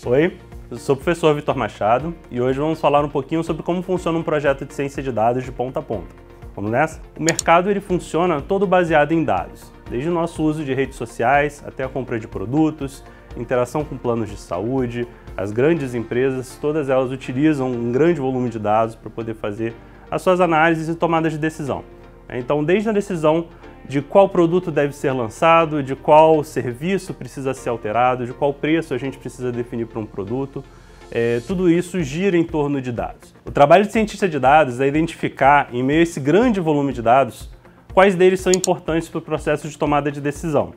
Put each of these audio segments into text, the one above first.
Oi, eu sou o professor Vitor Machado e hoje vamos falar um pouquinho sobre como funciona um projeto de ciência de dados de ponta a ponta. Vamos nessa? O mercado ele funciona todo baseado em dados, desde o nosso uso de redes sociais até a compra de produtos, interação com planos de saúde, as grandes empresas, todas elas utilizam um grande volume de dados para poder fazer as suas análises e tomadas de decisão. Então, desde a decisão de qual produto deve ser lançado, de qual serviço precisa ser alterado, de qual preço a gente precisa definir para um produto, tudo isso gira em torno de dados. O trabalho de cientista de dados é identificar, em meio a esse grande volume de dados, quais deles são importantes para o processo de tomada de decisão.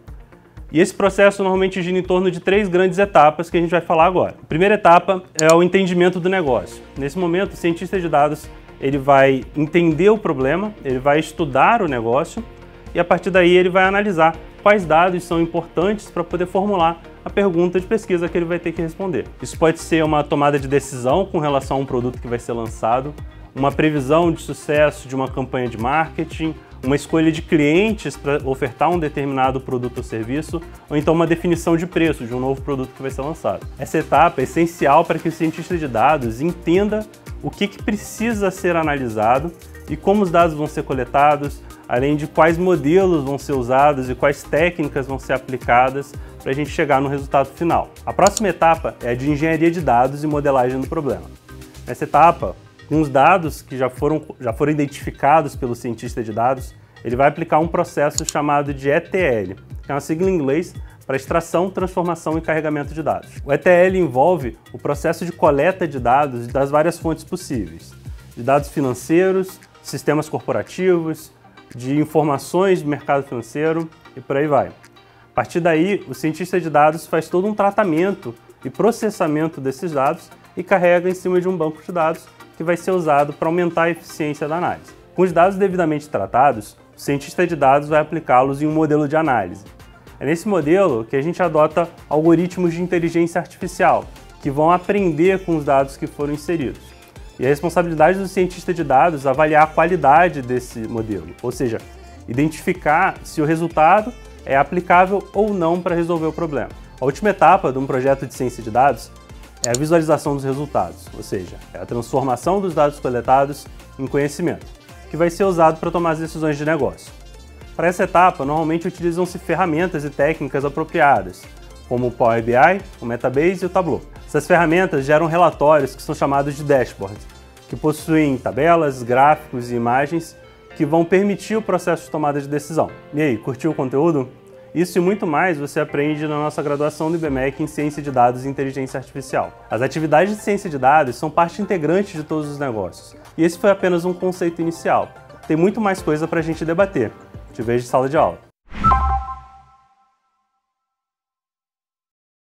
E esse processo normalmente gira em torno de 3 grandes etapas que a gente vai falar agora. A primeira etapa é o entendimento do negócio. Nesse momento, o cientista de dados ele vai entender o problema, ele vai estudar o negócio e a partir daí ele vai analisar quais dados são importantes para poder formular a pergunta de pesquisa que ele vai ter que responder. Isso pode ser uma tomada de decisão com relação a um produto que vai ser lançado, uma previsão de sucesso de uma campanha de marketing, uma escolha de clientes para ofertar um determinado produto ou serviço, ou então uma definição de preço de um novo produto que vai ser lançado. Essa etapa é essencial para que o cientista de dados entenda o que precisa ser analisado e como os dados vão ser coletados, além de quais modelos vão ser usados e quais técnicas vão ser aplicadas para a gente chegar no resultado final. A próxima etapa é a de engenharia de dados e modelagem do problema. Nessa etapa, com os dados que já foram identificados pelo cientista de dados, ele vai aplicar um processo chamado de ETL, que é uma sigla em inglês para extração, transformação e carregamento de dados. O ETL envolve o processo de coleta de dados das várias fontes possíveis, de dados financeiros, sistemas corporativos, de informações do mercado financeiro e por aí vai. A partir daí, o cientista de dados faz todo um tratamento e processamento desses dados e carrega em cima de um banco de dados que vai ser usado para aumentar a eficiência da análise. Com os dados devidamente tratados, o cientista de dados vai aplicá-los em um modelo de análise. É nesse modelo que a gente adota algoritmos de inteligência artificial, que vão aprender com os dados que foram inseridos. E a responsabilidade do cientista de dados é avaliar a qualidade desse modelo, ou seja, identificar se o resultado é aplicável ou não para resolver o problema. A última etapa de um projeto de ciência de dados é a visualização dos resultados, ou seja, é a transformação dos dados coletados em conhecimento, que vai ser usado para tomar as decisões de negócio. Para essa etapa, normalmente utilizam-se ferramentas e técnicas apropriadas, como o Power BI, o Metabase e o Tableau. Essas ferramentas geram relatórios que são chamados de dashboards, que possuem tabelas, gráficos e imagens que vão permitir o processo de tomada de decisão. E aí, curtiu o conteúdo? Isso e muito mais você aprende na nossa graduação do IBMEC em Ciência de Dados e Inteligência Artificial. As atividades de ciência de dados são parte integrante de todos os negócios, e esse foi apenas um conceito inicial. Tem muito mais coisa para a gente debater. Te vejo em sala de aula.